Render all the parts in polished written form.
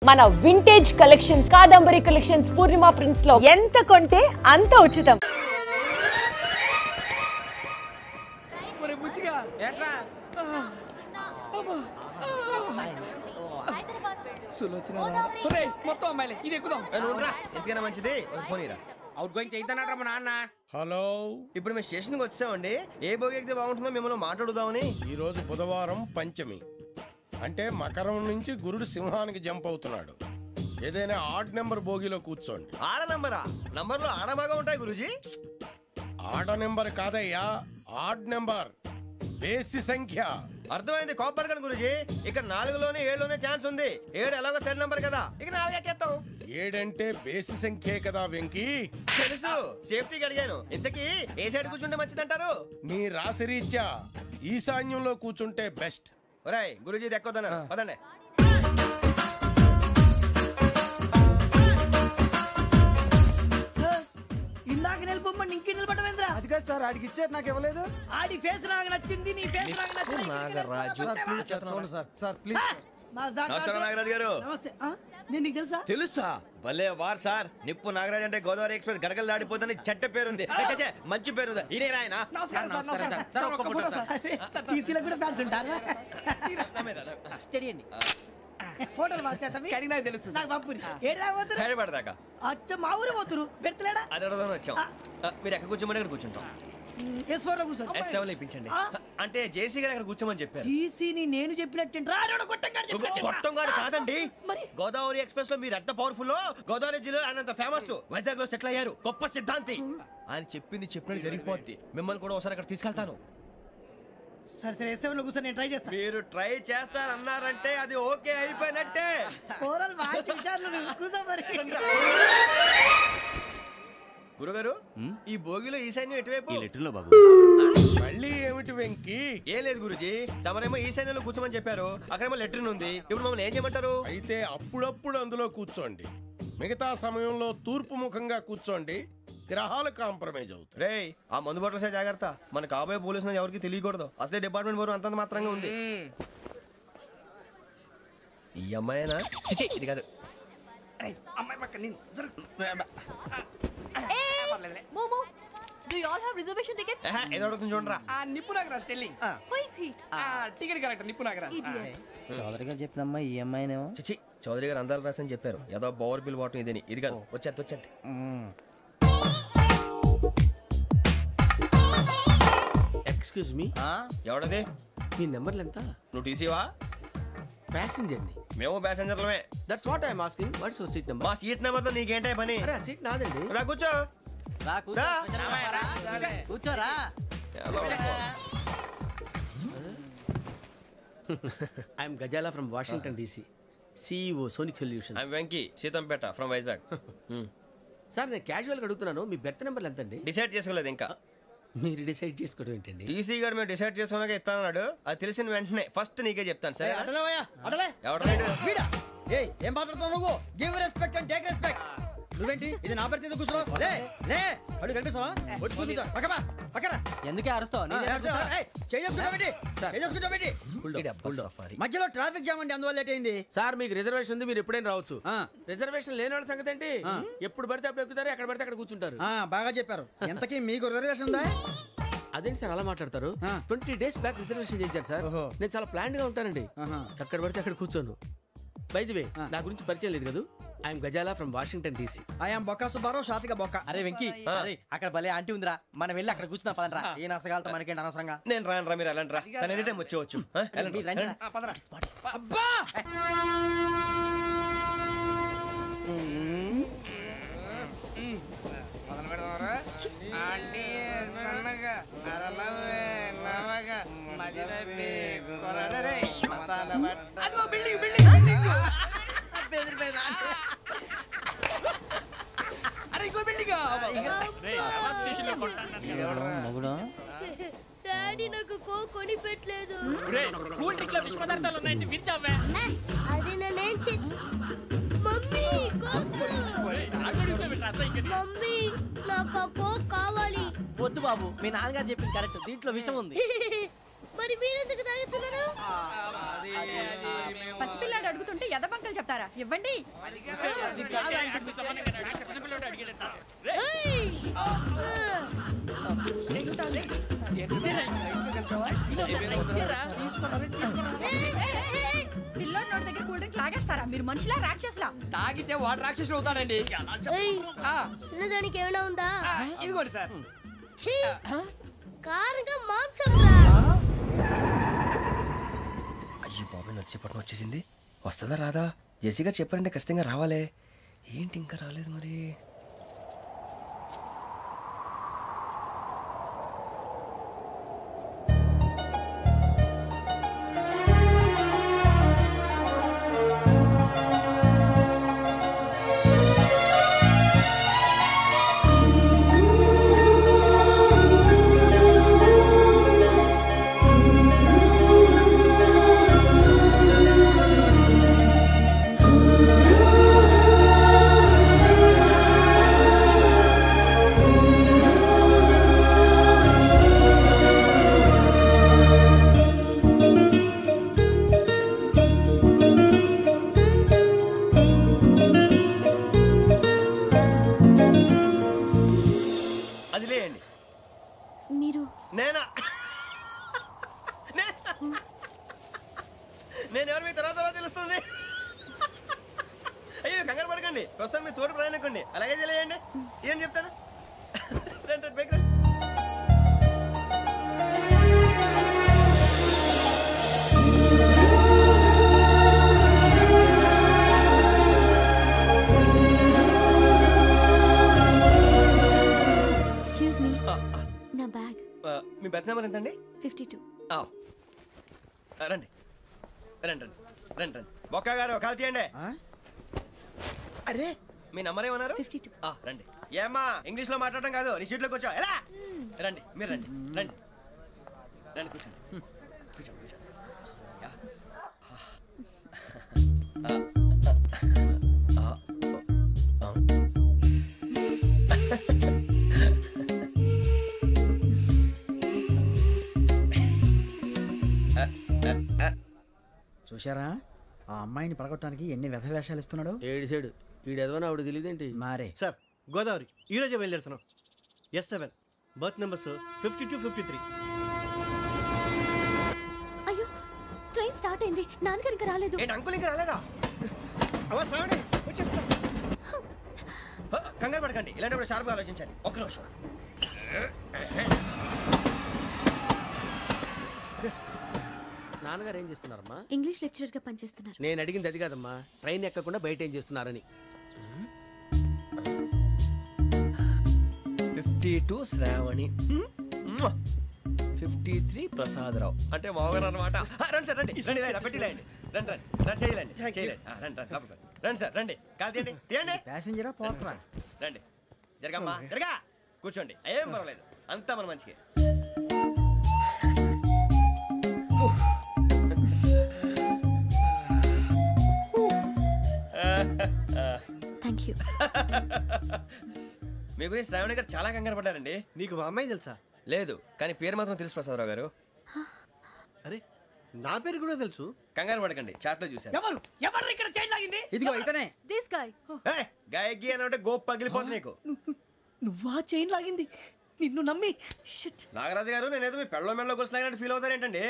మన vintage collections Kadambari collections పూర్ణిమ prints లో ఎంత కొంటే అంత ఉచితం. మొత్తం అమ్మాయిలే ఇది ఎక్కుదాం. ఎందుకైనా మంచిది ఫోన్ ఇరా. అవుట్ గోయింగ్ చేద్దానట మా నాన్న. హలో, ఇప్పుడు మేము స్టేషన్కి వచ్చామండి. ఏ బోగి ఎక్కితే బాగుంటుందో మిమ్మల్ని మాట్లాడుదామని. ఈ రోజు బుధవారం పంచమి, అంటే మకరం నుంచి గురుడు సింహానికి జంప్ అవుతున్నాడు. ఏదైనా ఆడ్ నెంబర్ బోగిలో కూర్చోండి. ఆడ నంబరా? నంబర్లో ఆడ బాగా ఉంటాయి గురూజీ. ఆడ నెంబర్ కాదయ్యా, ఆడ్ నెంబర్, బేసి సంఖ్య. అర్థమైంది, కాపర్ కానీ గురూజీ. ఇక్కడ 4లోనే 7లోనే ఛాన్స్ ఉంది. 7 ఎలాగో సెడ్ నంబర్ కదా, ఇక 4 ఎక్కేస్తాం. 7 అంటే బేసి సంఖ్యే కదా వెంకీ. తెలుసు, సేఫ్టీకి అడిగాను. ఇంతకీ ఏ సైడ్ కూర్చుంటే మంచిదంటారు? నీ రాశి రీత్యా ఈశాన్యంలో కూర్చుంటే బెస్ట్. ఒరేయ్ గురూజీ దెక్కొద్దన్నారు, పదండి. ఇందాక నిలబొమ్మని ఇంకే నిలబడమేంద్రా? అది కాదు సార్, ఆడికి ఇచ్చారు, నాకు ఇవ్వలేదు. ఆడి ఫేస్ నాకు నచ్చింది, నీ ఫేస్ నాకు నచ్చింది. Nagaraju sir please. నమస్కారం నాగరాజు గారు. నమస్తే. నేను నీకు తెలుసా? తెలుసా? భలే వార్ సార్. నిప్పు నాగరాజ్ అంటే గోదావరి ఎక్స్ప్రెస్ గడగలు దాడిపోతుంది చెట్ట పేరుంది. మంచి పేరు. ఈయన ఆయన నమస్కారం సార్. నమస్కారం సార్. ఒక్క ఫోటో సార్. సార్ టీసీలో కూడా ఫ్యాన్స్ ఉంటారా? స్టడీ అండి. ఫోటోలు మార్చేస్తాం. కడిగి నాకు తెలుసు. నాకు పంపుని. ఏడా పోతురు? హైదరాబాద్. అచ్చ మా ఊరు పోతురు. పెడతలేడా? అది అడగదామని వచ్చాం. మీరు ఎక్కడ కూర్చోమని అక్కడ కూర్చుంటాం. S4 లో కూర్చో. S7 ఇప్పించండి. అంటే జేసీ గారు అక్కడ కూర్చోమని చెప్పారు. టీసీని నేను చెప్పినట్టు గొట్టంగాడు కాదండి. మరి గోదావరి ఎక్స్ప్రెస్ లో మీరు ఎంత పవర్ఫుల్, గోదావరి జిల్లా ఆయన ఫేమస్. వైజాగ్ లో సెటిల్ అయ్యారు, గొప్ప సిద్ధాంతి. ఆయన చెప్పింది చెప్పినట్టు జరిగిపోద్ది. మిమ్మల్ని కూడా ఒకసారి అక్కడ తీసుకెళ్తాను. సరే సరే, S7 లో కూర్చొని నేను ట్రై చేస్తాను. మీరు ట్రై చేస్తారన్నారంటే అది ఓకే అయిపోయినట్టే. గురుగారు, ఈ భోగిలో ఈశాన్యం ఎటువైపు? మళ్ళీ ఏమిటి వెంకీ? ఏం లేదు గురుజీ, తమరేమో ఈశాన్యంలో కూర్చోమని చెప్పారు. అక్కడేమో లెట్రిన్ ఉంది. ఇప్పుడు మమ్మల్ని ఏం చేయమంటారు? అయితే అప్పుడప్పుడు అందులో కూర్చోండి. మిగతా సమయంలో తూర్పు ముఖంగా కూర్చోండి. గ్రహాలు కాంప్రమైజ్ అవుతాయి. రే, ఆ మందు బట్టలసే జాగ్రత్త. మన కాబోయే పోలీసులు ఎవరికి తెలియకూడదు. అసలే డిపార్ట్మెంట్ బోరు అంతంత మాత్రంగా ఉంది. ఈ అమ్మాయినా? ఇది కాదు. అమ్మాయి పక్క నేను. Momo, do you all have reservation tickets? ఏదో అడుగుతుంది చూడరా. నిప్పు Nagaraj telling. Who is he? Ticket correct, నిప్పు నాగరాజ్. Idiots. చౌదరి గారు చెప్పినమ్మా ఈ అమ్మాయినేమో. చిచి, చౌదరి గారు అందాలు రాసని చెప్పారు. ఏదో బోర్ బిల్ వాటం ఇదని. ఇది కాదు, వచ్చేది. Excuse me, ఎవడది? మీ నెంబర్లు ఎంత? నువ్వు టీసీవా? ప్యాసింజర్ ని. మేము ప్యాసెంజర్లమే. That's what I'm asking. What's your seat number? మా సీట్ నెంబర్ తో నీకేంటే పని? అరే, సీట్ నాదండి. రా కూర్చో. కూర్చోరా. I'm Ghazala from Washington DC, CEO Sonic Solutions. I'm Venky, Seethampeta from Vizag. Sir, నేను క్యాజువల్ గా అడుగుతున్నాను, మీ బెర్త్ నెంబర్లు ఎంత అండి? డిసైడ్ చేసుకోలేదు ఇంకా. మీరు డిసైడ్ చేసుకోవడం ఏంటండి? టీసీ గారు మేము డిసైడ్ చేసుకున్నాక ఇస్తానన్నాడు. అది తెలిసిన వెంటనే ఫస్ట్ నీకే చెప్తాను. సరే? ఏం మాట్లాడుతావు నువ్వు? Give respect and take respect. నువ్వేంటి ఇది నా పరిస్థితి కూర్చున్నావు? లే లే, అడుగు కనిపిస్తావా? వచ్చి కూర్చుంటా. పక్కన ఎందుకే అరుస్తావు? మధ్యలో ట్రాఫిక్ జామ్ అండి, అందువల్ల లేట్ అయింది. సార్, మీకు రిజర్వేషన్ ఉంది, మీరు ఎప్పుడైనా రావచ్చు. రిజర్వేషన్ లేని వాళ్ళ సంగతి ఏంటి? ఎప్పుడు పడితే అప్పుడు ఎక్కుతారు, ఎక్కడ పడితే అక్కడ కూర్చుంటారు. బాగా చెప్పారు. ఎంతకీ మీకు రిజర్వేషన్ ఉందా? అదేంటి సార్ అలా మాట్లాడతారు? 20 days బ్యాక్ రిజర్వేషన్ చేశారు సార్. నేను చాలా ప్లాన్డ్ గా ఉంటానండి. అక్కడ పడితే అక్కడ కూర్చోను. బై ది వే, నా గురించి పరిచయం లేదు కదా. I'm Ghazala from Washington DC. I'm Bokka Subbarao, short గా బొక్క. అరే వెంకీ, అక్కడ భలే ఆంటీ ఉందిరా, మనం వెళ్ళి అక్కడ కూర్చున్నా పదరా. ఏ నసగాలతో మనకేంటి అనవసరంగా. నేను రాను, మీరు వెళ్ళండి రా. తన ఎనీ టైం వచ్చేవచ్చు. అబ్బా, డాడీ నాకు కోక్ కొని పెట్టలేదు. అది నేనేం మమ్మీ కోక్. మమ్మీ నాకు కోక్ కావాలి. వద్దు బాబు, మీ నాన్నగారు చెప్పింది కరెక్ట్, దీంట్లో విషయం ఉంది. మరి మీరెందుకు తాగుతున్నారు? పసిపిల్లాడు అడుగుతుంటే ఎదబంకలు చెప్తారా? ఇవ్వండి. పిల్లోడి నోటి దగ్గర కూల్ డ్రింక్ లాగేస్తారా? మీరు మనుషులా రాక్షసులా? తాగితే వాడు రాక్షసుడు అవుతాడండి. తినడానికి ఏమైనా ఉందా? ఇదిగోండి సార్. కారంగా మాంసం. అయ్యో బాబు నడిచేపట్నం వచ్చేసింది. వస్తుందా రాదా? జెసి గారు చెప్పారంటే ఖచ్చితంగా రావాలే. ఏంటి ఇంకా రాలేదు మరి? నేను ఎవరు మీ తర్వాత తెలుస్తుంది. అయ్యో కంగారు పడకండి, ప్రస్తుతం మీ తోటి ప్రయాణకండి. అలాగే తెలియండి. ఏం చెప్తాను రండి బైక్ రండి. ఎక్స్క్యూజ్ మీ, నా బ్యాగ్. మీ బెత్ నెంబర్ ఎంతండి? 52. రండి రండి రండి రండి రండి. బొక్క గారు కాల్ తీయండి. అరే మీ నంబర్ ఏమన్నారు? 52. రండి. ఏమ్మా ఇంగ్లీష్ లో మాట్లాడడం కాదు, నీ సీట్లోకి వచ్చా. ఎలా రండి, మీరు రండి రండి రండి, కూర్చోండి కూర్చోండి కూర్చోండి. చూశారా ఆ అమ్మాయిని పడగొట్టడానికి ఎన్ని వ్యధ వేషాలు ఇస్తున్నాడు. ఏడు సైడు ఈడు ఎదవని ఆవిడ తెలియదేంటి? మారే సార్ గోదావరి ఈరోజే బయలుదేరుతున్నాం. S7 berth numbers 52, 53. అయ్యో ట్రైన్ స్టార్ట్ అయింది, నాన్నగారు ఇంకా రాలేదు. ఏంటి అంకుల్ ఇంకా రాలేదా? కంగారు పడకండి, ఇలాంటప్పుడు షార్ప్గా ఆలోచించండి. ఒక్క నిమిషం. నాన్నగారు ఏం చేస్తున్నారమ్మా? ఇంగ్లీష్ లెక్చరర్ గా పనిచేస్తున్నారు. నేను అడిగింది అది కాదమ్మా, ట్రైన్ ఎక్కకుండా బయట ఏం చేస్తున్నారని. 52 శ్రావణి, 53 ప్రసాదరావు అంటే మామగారు అనమాట. రండి సార్ రండి రండి, పెట్టి లేండి. రండి రండి రండి, చేయలేండి చేయలేండి. రండి రండి లోపలికి రండి సార్, రండి కాల్ తీయండి తీయండి. ప్యాసింజరా పోట్రా. రండి జరగమ్మా జరగా, కూర్చోండి. ఏం పర్వాలేదు, అంతా మన మంచికి. Thank you. మీ గురించి శ్రావణి గారు చాలా కంగారు పడ్డారండి. నీకు మా అమ్మాయి తెలుసా? లేదు, కానీ పేరు మాత్రం తెలుసు ప్రసాదరావు గారు. అరే నా పేరు కూడా తెలుసు. కంగారు పడకండి, చాట్ లో చూసాను. ఎవరు ఎవరు ఇక్కడ చైన్ లాగింది? ఇదిగో ఇతనే. This guy. గాయకి అని అంటే గోప్ పగిలిపోతుంది నీకు. నువ్వా చైన్ లాగింది? నిన్ను నమ్మి. నాగరాజు గారు నేనేదో మీ పెళ్ళ మెళ్ళలో గురిసిలాగినట్టు ఫీల్ అవుతారేంటండి?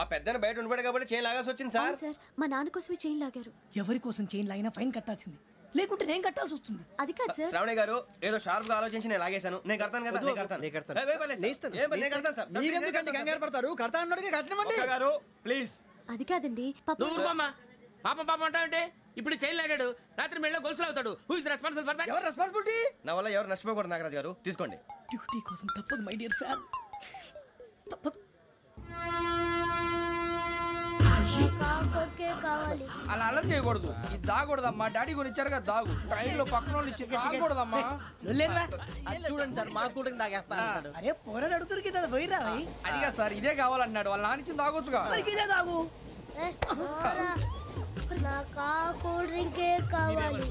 ఆ పెద్దని బయట ఉండిపోయాడు కాబట్టి చైన్ లాగాల్సి వచ్చింది సార్. సార్ మా నాన్న కోసమే చైన్ లాగారు. ఎవరి కోసం చైన్ లాగినా ఫైన్ కట్టాల్సింది, లేకుంటే నేను కట్టాల్సి వస్తుంది. అది కాదు సార్. శ్రావణి గారు ఏదో షార్ప్ గా ఆలోచించి నేను లాగేశాను. నేను కడతాను కదా, నేను కడతాను. నేను కడతాను సార్. మీరెందుకంటే కంగారు పడతారు? కడతా అన్నాడుగా కట్టమండి. గారు ప్లీజ్. అది కాదండి నువ్వు ఊరుకోమ్మా. పాపం పాపం అంటావంటే ఇప్పుడు చైన్ లాగాడు, రాత్రి మెళ్ళ గొలుసులు అవుతాడు. Who is responsible for that? ఎవరు రెస్పాన్సిబిలిటీ? నా వల్ల ఎవరు నష్టపోకూడదు నాగరాజు గారు, తీసుకోండి. డ్యూటీ కోసం తప్పదు మై డియర్ ఫ్యాన్, తప్పదు. కావాలి. అలా అల్లరి చేయకూడదు. ఇది దాగకూడదమ్మా. డాడీ కొని ఇచ్చారు కదా దాగు. ట్రైన్ లో పక్కన వాళ్ళు ఇచ్చి దాగకూడదమ్మా. చూడండి సార్, మా కూడా తాగేస్తా. అరే పోరాడు అడుగుతారు కదా, పోయిరా. అదిగా సార్, ఇదే కావాలన్నాడు. వాళ్ళ నానిచ్చింది తాగొచ్చుగా. ఇదే తాగు. నాకు కూల్ డ్రింకే కావాలి.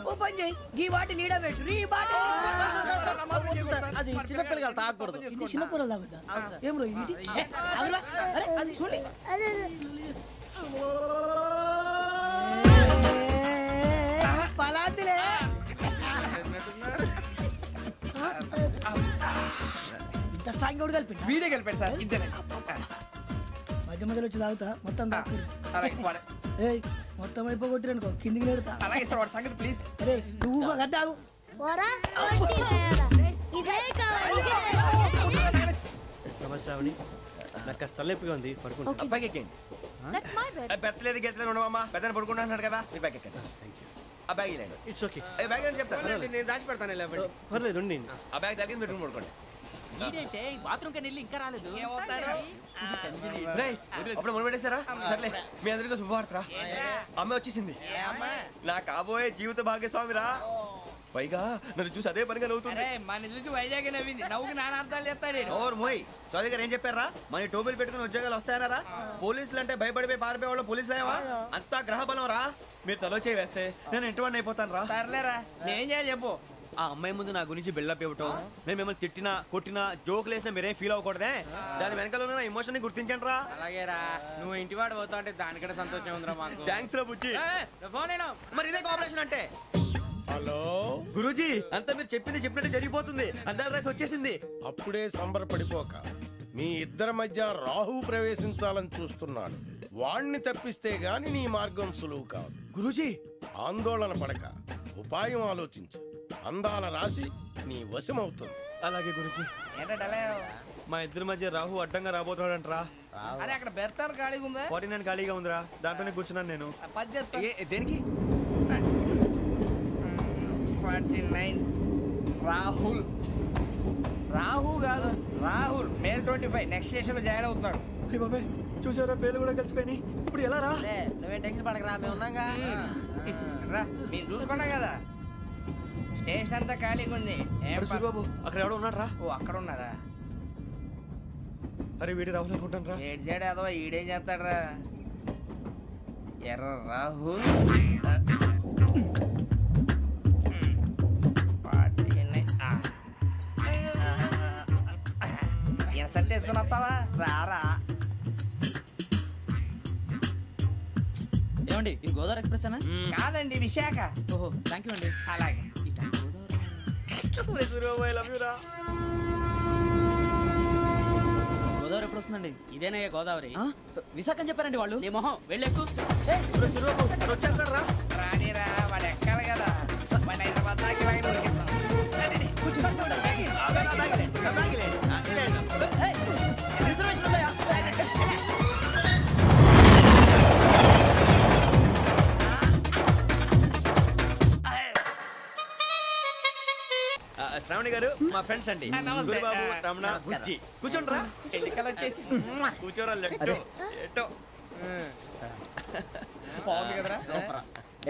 ఓ పని చేయి ఈ బాటి లీడ పెట్టు ఈ బాటి అది చిన్నపిల్లలు తాగకూడదు. ఇది చిన్న పొరలు తాగుతా ఏం రో ఇది అరే అది చూడు పలాతిలే ఇంత స్ట్రాంగ్ కూడా కలిపి వీడే కలిపాడు సార్. ఇంతేనే. మధ్య మధ్యలో వచ్చి తాగుతా మొత్తం తాగు అలాగే వాడు. ఏయ్ మొత్తం అయిపోగొట్టిరు అనుకో కిందికి నేడుతా అలాగే సార్ వాడు సంగతి ప్లీజ్. అరే నువ్వు గద్ద తాగు నమస్తే శ్రావణి, నాకు కాస్త తలెప్పిగా ఉంది, పడుకుంటా. అబ్బాయికి ఎక్కండి. పెట్టలేదు గెట్టలేదు ఉండవమ్మా, పెద్దని పడుకుంటున్నాడు కదా, మీ బ్యాగ్ ఎక్కండి. ఆ బ్యాగ్ ఇలాండి. It's okay. బ్యాగ్ అని చెప్తాను, నేను దాచి పెడతాను. పర్లేదు ఉండి. ఆ బ్యాగ్ తగ్గింది పెట్టుకుని పడుకోండి. బాత్రూమ్ కి వెళ్ళి ఇంకా రాలేదు. రేయ్, అప్పుడు మొదలు పెట్టేశారా? సర్లే, మీ అందరికీ శుభవార్తరా, అమ్మ వచ్చేసింది. నా కాబోయే జీవిత భాగ్యస్వామిరా. పైగా నన్ను చూసి అదే పనిగా నవ్వుతుంది. మన చూసి వైజాగ్ నవ్వింది. నవ్వుకి నాన్న అర్థాలు చెప్తాడు. ఓర్ మోయ్, చౌదరి గారు ఏం చెప్పారా? మన టోబీలు పెట్టుకుని ఉద్యోగాలు వస్తాయన్నారా? పోలీసులు అంటే భయపడిపోయి పారిపోయే వాళ్ళు పోలీసులేవా? అంతా గ్రహ బలం రా. మీరు తలో చేయి వేస్తే నేను ఇంటివాడిని అయిపోతాను రా. సర్లేరా, నేనేం చేయాలి చెప్పు. ఆ అమ్మాయి ముందు నా గురించి బిల్డప్ ఇవ్వటం, నేను మిమ్మల్ని తిట్టినా కొట్టినా జోకులు వేసినా మీరేం ఫీల్ అవ్వకూడదే. దాని వెనకాల ఉన్న ఎమోషన్ ని గుర్తించండి రా. అలాగేరా, నువ్వు ఇంటివాడు పోతా అంటే దానికంటే సంతోషం ఉందిరా మాకు. థ్యాంక్స్ రా బుజ్జి. ఫోన్ మరి ఇదే కోఆపరేషన్ అంటే. హలో గురూజీ, అంతా మీరు చెప్పింది చెప్పినట్టు జరిగిపోతుంది. అందాల రైస్ వచ్చేసింది. అప్పుడే సంబరపడిపోక మీ ఇద్దరి మధ్య రాహు ప్రవేశించాలని చూస్తున్నాడు. వాణ్ణి తప్పిస్తే గాని నీ మార్గం సులువు కాదు. గురూజీ, ఆందోళన పడక ఉపాయం ఆలోచించు. అందాల రాశి నీ వశమవుతుంది. అలాగే గురూజీ. ఏంటంటే మా ఇద్దరి మధ్య రాహు అడ్డంగా రాబోతున్నాడంట్రా. అరే అక్కడ బెర్తాను ఖాళీగా ఉందా? 49 ఖాళీగా ఉందిరా, దాంట్లోనే కూర్చున్నాను నేను. దేనికి? 49 రాహుల్. రాహు కాదు, రాహుల్. మే 25 నెక్స్ట్ స్టేషన్ లో జాయిన్ అవుతున్నాడు. అయ్య బాబాయ్, చూసారా పేర్లు కూడా కలిసిపోయినాయి. ఇప్పుడు ఎలా రా? నువ్వేం టెన్షన్ పడకరా, మేము ఉన్నాగా. రా, మీరు చూసుకున్నా కదా, స్టేషన్ అంతా ఖాళీగా ఉంది. బాబు అక్కడ ఎవడో ఉన్నాడు రా. ఓ అక్కడ ఉన్నారా? అరే వీడి రాహుల్ అనుకుంటాను రా. ఏడు సైడ్ అదో ఈడేం చేస్తాడరా? ఎర్ర రాహుల్. ఇన్సర్ట్ వేసుకుని వస్తావా? రారా. ఏమండి, ఇది గోదావరి ఎక్స్ప్రెస్ అనా? కాదండి, విశాఖ. ఓహో, థ్యాంక్ యూ అండి. అలాగే. గోదావరి ఎప్పుడు వస్తుందండి? ఇదేనయ్య గోదావరి. విశాఖ అని చెప్పారండి వాళ్ళు. నీ మొహం వెళ్ళెక్కు. రానిరా, వాడు ఎక్కాలి కదా. వాడు హైదరాబాద్ దాకా ఇలాగే దొరికిస్తాం. రిజర్వేషన్ ఉన్నాయా? శ్రావణి గారు మా ఫ్రెండ్స్ అండి. సూరిబాబు, రమణ, బుజ్జి. కూర్చోండి రా. ఎన్నికలు వచ్చేసి కూర్చోరా. లెట్టో ఎట్టో బాగుంది కదరా.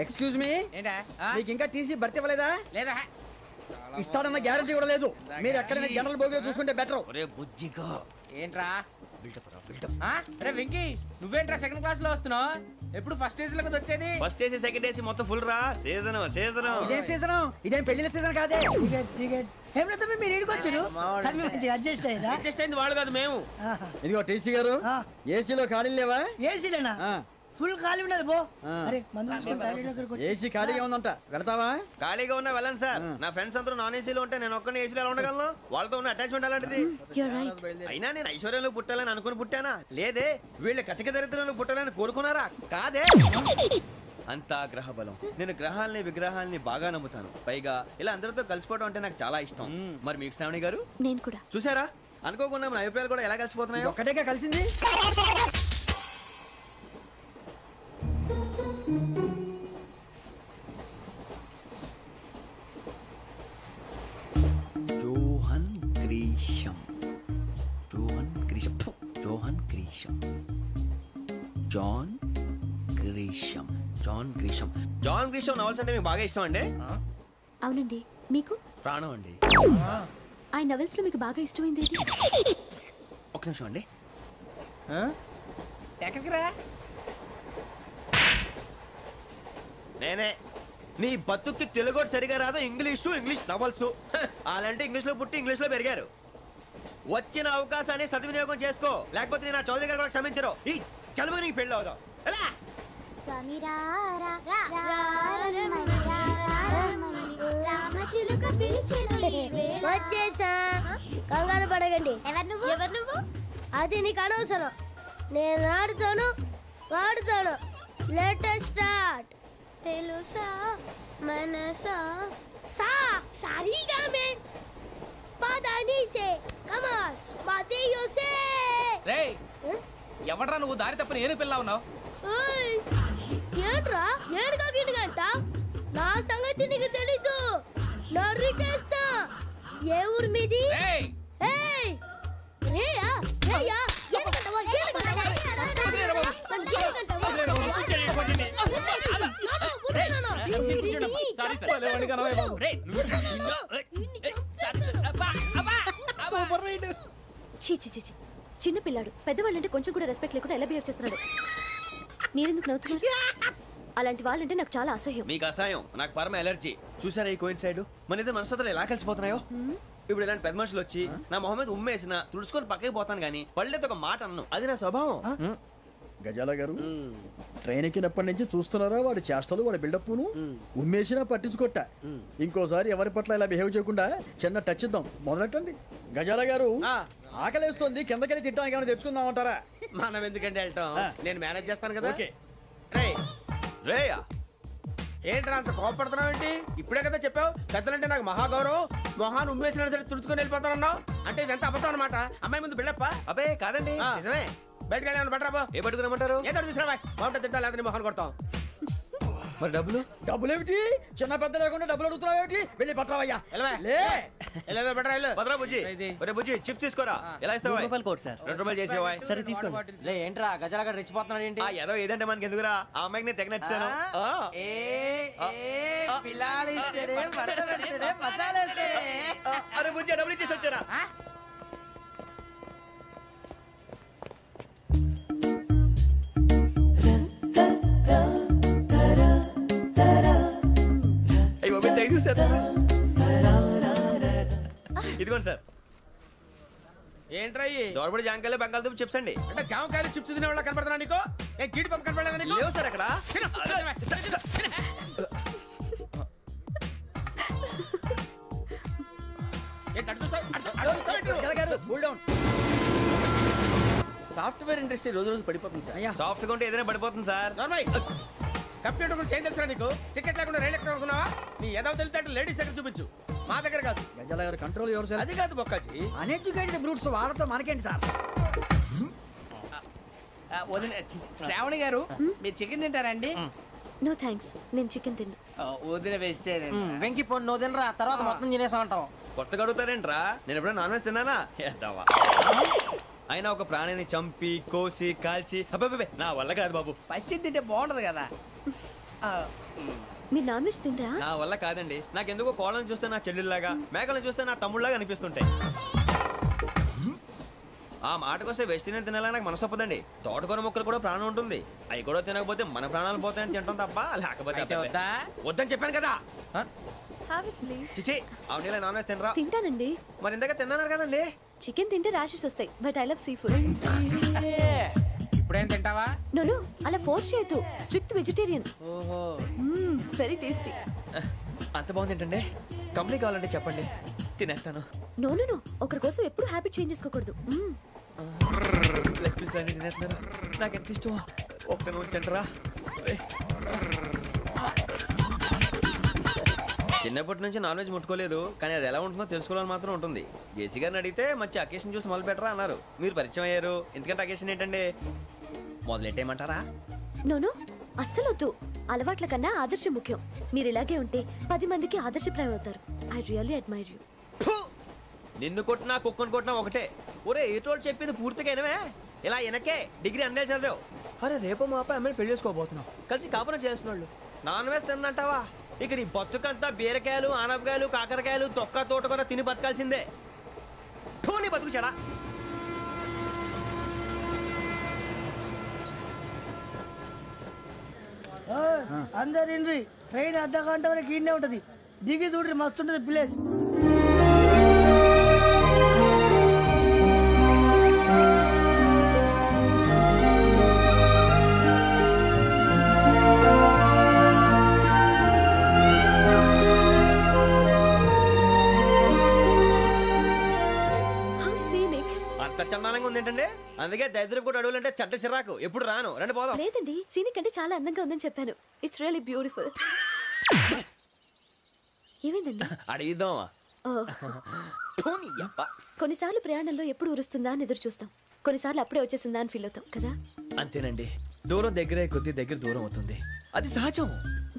ఎక్స్క్యూజ్ మీ, ఏంటా? మీకు ఇంకా టీసీ భర్తీ ఇవ్వలేదా? లేదా? ఇస్తాడన్న గ్యారంటీ కూడా లేదు. మీరు ఎక్కడైనా జనరల్ బోగిలో చూసుకుంటే బెటర్. ఒరే బుజ్జిగా, ఏంట్రా? బిల్డప్ రా, బిల్డప్. అరే వెంకీ, నువ్వేంట్రా సెకండ్ క్లాస్ లో వస్తున్నావు? ఎప్పుడు ఫస్ట్ ఏసీ లో వచ్చేది? ఫస్ట్ ఏసీ సెకండ్ ఏసీ మొత్తం ఫుల్ రా. Season season. ఇదేం సీజన్? ఇదేం పెళ్లిన సీజన్ కాదే. టికెట్ టికెట్ ఏం లేదు, మీరు ఇడికి వచ్చారు మంచిగా అడ్జస్ట్ అయ్యారా? అడ్జస్ట్ అయింది వాళ్ళు కాదు, మేము. ఇదిగో టీసీ గారు, ఏసీలో ఖాళీ లేవా? ఏసీలేనా? ఫుల్ ఖాళీ ఉన్నది పో. అరే మందు ఏసీ ఖాళీగా ఉందంట, వెళతావా? ఖాళీగా ఉన్నా వెళ్ళండి సార్. నా ఫ్రెండ్స్ అందరూ నాన్ ఏసీలో ఉంటే నేను ఒక్కనే ఏసీలో ఎలా ఉండగలను? వాళ్ళతో ఉన్న అటాచ్మెంట్ అలాంటిది. అయినా నేను ఐశ్వర్యంలో పుట్టాలని అనుకుని పుట్టానా? లేదే. వీళ్ళు కటిక దరిద్రంలో పుట్టాలని కోరుకున్నారా? కాదే. అంతా గ్రహ బలం. నేను గ్రహాలని విగ్రహాలని బాగా నమ్ముతాను. పైగా ఇలా అందరితో కలిసిపోవడం అంటే నాకు చాలా ఇష్టం. మరి మీకు శ్రావణి గారు? నేను కూడా. చూసారా, అనుకోకుండా మన అభిప్రాయాలు కూడా ఎలా కలిసిపోతున్నాయి. ఒక్కటేగా కలిసింది. Johan Grisham, Johan Grisham, Johan Grisham, John Grisham, John Grisham. John Grisham novels అంటే మీకు బాగా ఇష్టం అండి? అవునండి. మీకు? ప్రాణం అండి. ఆ నవెల్స్ లో మీకు బాగా ఇష్టమైంది? ఒక నిమిషం అండి. ఎక్కడికి రా? నేనే నీ బతుక్కి తెలుగు సరిగా రాదు, ఇంగ్లీష్ నవల్స్. అలాంటి ఇంగ్లీష్ లో పుట్టి ఇంగ్లీష్ లో పెరిగారు. వచ్చిన అవకాశాన్ని సద్వినియోగం చేసుకో, లేకపోతే నేను చౌదరి గారు కూడా క్షమించరు. ఈ చదువు నీకు పెళ్ళి అవుదాం. ఎలా వచ్చేసా, కంగారు పడకండి. ఎవరు నువ్వు? అది నీకు అనవసరం. నేను ఆడుతాను, వాడుతాను. Latest start. తెలుసా మనసా సా సారీగా మే పదని సే కమాన్ బాతియో సే. రేయ్ ఎవడ్రా నువ్వు? దారి తప్పని ఏను పిల్ల ఉన్నావు? ఓయ్ ఏంట్రా ఏడుగా గిడుగంట? నా సంగతి నీకు తెలీదు. నరికేస్తా. ఏ ఊరు మీది? రేయ్ ఏయ్ రేయా రేయా ఏడుగంటవా ఏడుగంటవా సారీ సార్. రేయ్ సూపర్ రైడ్. చీ చీ చీ, చిన్న పిల్లాడు. పెద్దవాళ్ళంటే కొంచెం కూడా రెస్పెక్ట్ లేకుండా ఎలా బిహేవ్ చేస్తున్నాడు. మీరెందుకు నవ్వుతున్నారు? అలాంటి వాళ్ళంటే నాకు చాలా అసహ్యం. మీకు అసహ్యం, నాకు పరమ ఎలర్జీ. చూసారా ఈ కోయిన్సైడ్? మన ఇద్దరు మనసుతో ఎలా కలిసిపోతున్నాయో. ఇప్పుడు ఇలాంటి పెద్ద మనుషులు వచ్చి నా మొహం మీద ఉమ్మేసిన తుడుచుకొని పక్కకి పోతాను కానీ పళ్ళేతో ఒక మాట అన్ను. అది నా స్వభావం. గజాల గారు ట్రైన్ ఎక్కినప్పటి నుంచి చూస్తున్నారా వాడి చేష్టలు, వాడి బిల్డప్ను. ఉమ్మేసినా పట్టించుకోట. ఇంకోసారి ఎవరి పట్ల ఇలా బిహేవ్ చేయకుండా చిన్న టచ్ ఇద్దాం. మొదలెట్టండి. గజాల గారు ఆకలేస్తోంది, కిందకెళ్ళి తిట్టడానికి ఏమైనా తెచ్చుకుందామంటారా? మనం ఎందుకంటే వెళ్తాం, నేను మేనేజ్ చేస్తాను కదా. రేయా ఏంట్రా అంత కోపడుతున్నావు ఏంటి? ఇప్పుడే కదా చెప్పావు పెద్దలంటే నాకు మహాగౌరవం, మొహాన్ని ఉమ్మేసిన సరే తుడుచుకొని వెళ్ళిపోతానన్నావు. అంటే ఇదంతా అబద్ధం అనమాట. అమ్మాయి ముందు బిల్డప్ప? అబ్బే కాదండి, నిజమే. బయటకు వెళ్ళి బట్రాబో. ఏ పట్టుకురమ్మంటారు? ఏదో తీసుకురా, బాగుంటుంది తింటా, లేదా మొహాన్ని కొడతాం. మరి డబ్బులు? డబ్బులు ఏమిటి? చిన్న పెద్ద లేకుండా డబ్బులు అడుగుతున్నావు ఏమిటి? వెళ్ళి పట్టరావయ్యా. బట్రా భద్రా బుజ్జి, ఒరే బుజ్జి చిప్స్ తీసుకోరా. ఎలా ఇస్తావా? ₹2 చేసేవా? సరే తీసుకోండి. లే ఏంట్రా గజాల గారు రెచ్చిపోతున్నాడు ఏంటి? ఏదో ఏదంటే మనకి ఎందుకురా, ఆ అమ్మాయికి నేను తెగ నచ్చాను. అరే బుజ్జి డబ్బులు ఇచ్చేసి వచ్చారా? ఇదిగోండి సార్. ఏంట్రా దోరబడి జాంకాయలు బంగాళదుంప చిప్స్ అండి. అంటే జామకాయలు చిప్స్ తినే వాళ్ళ కనపడుతున్నా నీకు? ఏ గీడి పంప కనపడలేదా నీకు? లేవు సార్ అక్కడ. సాఫ్ట్వేర్ ఇండస్ట్రీ రోజు రోజు పడిపోతుంది సార్. సాఫ్ట్ గా ఉంటే ఏదైనా పడిపోతుంది సార్. కంప్యూటర్ గురించి ఏం తెలుసా నీకు? టికెట్ లేకుండా రైలు ఎక్కడ అనుకున్నావా? నీ ఏదో తెలితే లేడీస్ దగ్గర చూపించు, మా దగ్గర కాదు. గజాల గారు కంట్రోల్ ఎవరు సార్? అది కాదు బొక్కాజీ. అన్ఎడ్యుకేటెడ్ బ్రూట్స్ వాడతో మనకేంటి సార్? శ్రావణి గారు మీరు చికెన్ తింటారండి? నో థ్యాంక్స్, నేను చికెన్ తిన్నా. వదిన వేస్తే వెంకి పొన్ను నువ్వు తినరా, తర్వాత మొత్తం తినేసా ఉంటాం. కొత్తగా అడుగుతారేంట్రా? నేను ఎప్పుడైనా నాన్ వెజ్ తిన్నానా? ఎద్దావా. అయినా ఒక ప్రాణిని చంపి కోసి కాల్చి అబ్బాబే నా వల్ల కాదు బాబు. పచ్చి తింటే బాగుంటది కదా. మీరు నాన్ వెజ్ తినరా? నా వల్ల కాదండి. నాకెందుకో కోళ్ళని చూస్తే నా చెల్లెళ్ళలాగా, మేకలను చూస్తే నా తమ్ముళ్ళలాగా అనిపిస్తుంటాయి. ఆ మాటకొస్తే వెస్టిరియన్ తినాలని నాకు మనసు ఒప్పదండి. తోటకూర మొక్కలు కూడా ప్రాణం ఉంటుంది. అవి కూడా తినకపోతే మన ప్రాణాలు పోతాయని తింటాం తప్ప లేకపోతే వద్దని చెప్పాను కదా. చిచి అవునీ నాన్ వెజ్ తినరా? తింటానండి. మరి ఇందాక తిన్నాను కదండి. చికెన్ తింటే ర్యాషెస్ వస్తాయి, but I love sea food. ఇప్పుడేం తింటావా? నో అలా ఫోర్స్ చేయొద్దు. Strict vegetarian. ఓహో వెరీ టేస్టీ. అంత బాగుంది ఏంటండి? కంపెనీ కావాలంటే చెప్పండి, తినేస్తాను. నో ఒకరి కోసం ఎప్పుడు హ్యాబిట్ చేంజ్ చేసుకోకూడదు. లెగ్ పీస్ అన్ని తినేస్తున్నారు, నాకు ఎంత ఇష్టం. ఒకటే ఉంచండిరా. చిన్నప్పటి నుంచి నాన్ వెజ్ ముట్టుకోలేదు, కానీ అది ఎలా ఉంటుందో తెలుసుకోవాలని మాత్రం ఉంటుంది. జేసీ గారిని అడిగితే మంచి అకేషన్ చూసి మొదలు పెట్టరా అన్నారు. మీరు పరిచయం అయ్యారు, ఎందుకంటే అకేషన్ ఏంటండి? మొదలెట్టేయమంటారా? నో అస్సలు వద్దు. అలవాట్ల కన్నా ఆదర్శం ముఖ్యం. మీరు ఇలాగే ఉంటే 10 మందికి ఆదర్శప్రాయం అవుతారు. I really admire you. నిన్ను కొట్టినా కుక్కను కొట్టినా ఒకటే. ఒరే ఏటోళ్ళు చెప్పింది పూర్తిగా వినవే. ఇలా వెనకే డిగ్రీ అన్నే చదివావు. అరే రేపు మా అబ్బాయి అమ్మాయిని పెళ్లి చేసుకోబోతున్నావు, కలిసి కాపురం చేసిన వాళ్ళు. నాన్ వెజ్ తిన్నంటావా? ఇక నీ బతుకంతా బీరకాయలు, ఆనపకాయలు, కాకరకాయలు, తొక్క తోట కూడా తిని బతకాల్సిందే. నీ బతుకు చెడా. అందరు ఇండ్రి ట్రైన్ అర్ధ గంట వరకు ఇన్నే ఉంటది దిగి చూడ్రి మస్తు ఉంటది ప్లేస్ చందానంగా ఉంది ఏంటంటే అందుకే దరిద్రం కూడా అడవులంటే చెడ్డ చిరాకు ఎప్పుడు రాను రండి పోదాం లేదండి సీనిక్ అంటే చాలా అందంగా ఉందని చెప్పాను ఇట్స్ రియల్లీ బ్యూటిఫుల్ ఏమైందండి అడిగిద్దామా కొన్నిసార్లు ప్రయాణంలో ఎప్పుడు ఉరుస్తుందా అని ఎదురు చూస్తాం కొన్నిసార్లు అప్పుడే వచ్చేసిందా అని ఫీల్ అవుతాం కదా అంతేనండి దూరం దగ్గరే కొద్ది దగ్గర దూరం అవుతుంది అది సహజం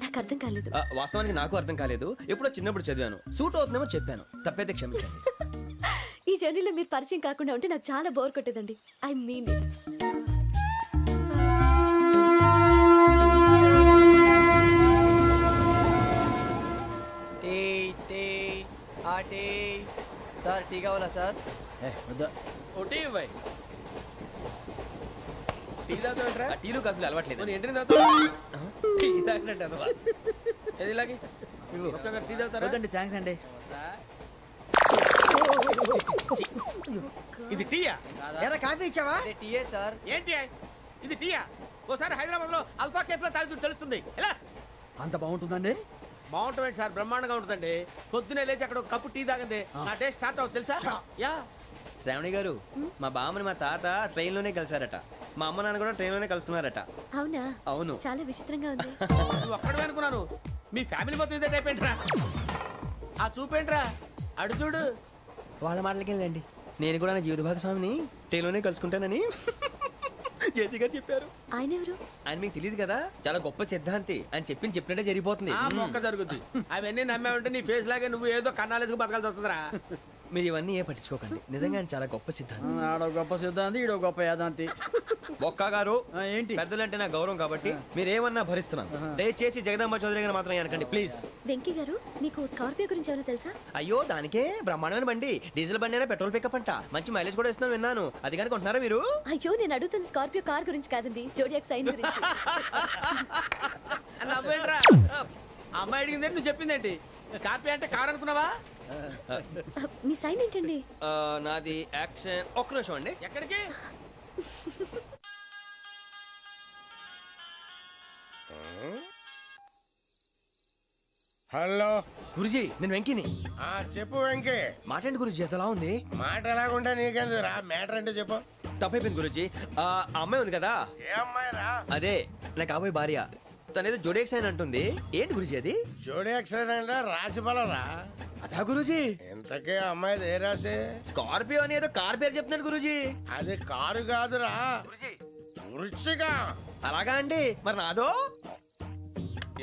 నాకు అర్థం కాలేదు వాస్తవానికి నాకు అర్థం కాలేదు ఎప్పుడో చిన్నప్పుడు చదివాను సూట్ అవుతుందేమో చెప్పాను తప్పైతే క్షమించండి ఈ జర్నీలో మీరు పరిచయం కాకుండా ఉంటే నాకు చాలా బోర్ కొట్టేదండి ఐ మీన్ సార్ టీ కావాలా సార్ టీలు కాఫీలు అలవాట్లేదు ఎంట్రీ తాగుతా ఏదిలాగి టీ తాగుతారా థ్యాంక్స్ అండి ఇది టీయా ఎరా కాఫీ ఇచ్చావా టీయే సార్ ఏంటి ఇది టీయా ఓసారి హైదరాబాద్ లో అల్ఫా కేఫ్ లో తాగుతూ తెలుస్తుంది ఎలా అంత బాగుంటుందండి బాగుంటుంది సార్ బ్రహ్మాండంగా ఉంటుందండి పొద్దునే లేచి అక్కడ ఒక కప్పు టీ తాగింది నా డే స్టార్ట్ అవుతుంది తెలుసా యా శ్రావణి గారు మా బామ్మని మా తాత ట్రైన్ లోనే కలిసారట మా అమ్మ నాన్న కూడా ట్రైన్ లోనే కలుస్తున్నారట అవునా అవును చాలా విచిత్రంగా ఉంది నువ్వు ఒక్కడే అనుకున్నాను మీ ఫ్యామిలీ మొత్తం ఇదే టైప్ ఏంట్రా ఆ చూపేంట్రా అడు చూడు వాళ్ళ మాటలకి వెళ్ళండి నేను కూడా నా జీవిత భాగస్వామిని ట్రైన్ లోనే కలుసుకుంటానని జేసీ గారు చెప్పారు ఆయన ఎవరు ఆయన మీకు తెలియదు కదా చాలా గొప్ప సిద్ధాంతి అని చెప్పినట్టే జరిగిపోతుంది మొక్క జరుగుద్ది అవన్నీ నమ్మే ఉంటే నీ ఫేస్ లాగే నువ్వు ఏదో కన్నాలేసుకు బతకాల్సి వస్తుందిరా మీరు ఇవన్నీ ఏ పట్టించుకోకండి నిజంగా ఆయన చాలా గొప్ప సిద్ధాంతి ఆడో గొప్ప సిద్ధాంతి ఈడో గొప్ప యాదాంతి ఒక్క గారు ఏంటి పెద్దలంటే నా గౌరవం కాబట్టి మీరు ఏమన్నా భరిస్తున్నాను దయచేసి జగదాంబ చౌదరి గారు మాత్రం అనకండి ప్లీజ్ వెంకీ గారు మీకు స్కార్పియో గురించి ఏమైనా తెలుసా అయ్యో దానికే బ్రహ్మాండమైన బండి డీజిల్ బండి అయినా పెట్రోల్ పికప్ అంట మంచి మైలేజ్ కూడా ఇస్తున్నాను విన్నాను అది కానీ కొంటున్నారా మీరు అయ్యో నేను అడుగుతుంది స్కార్పియో కార్ గురించి కాదండి జోడియాక్ సైన్ గురించి అమ్మాయి అడిగింది నువ్వు చెప్పిందేంటి స్కార్పియో అంటే కార్ అనుకున్నావా మీ సైన్ ఏంటండి నాది యాక్షన్ ఒక్క నిమిషం అండి ఎక్కడికి హలో గురుజీ నేను వెంకిని చెప్పు వెంకీ మాట్లాడండి గురుజీ ఎంతలా ఉంది మాట ఎలాగుంటా నీకెందుకు రా మ్యాటర్ అంటే చెప్పు తప్పైపోయింది గురుజీ ఆ అమ్మాయి ఉంది కదా ఏ అమ్మాయి రా అదే నా కాబోయే భార్య తనేదో జోడేక్స్ అని అంటుంది ఏంటి గురుజీ అది జోడి యాక్సిడెంట్ రాసి బలరా అదా గురుజీ ఇంతకే అమ్మాయి ఏ రాసి స్కార్పియో అని ఏదో కార్ పేరు చెప్తున్నాడు గురుజీ అది కారు కాదురా వృచ్చిక అలాగా అండి మరి నాదో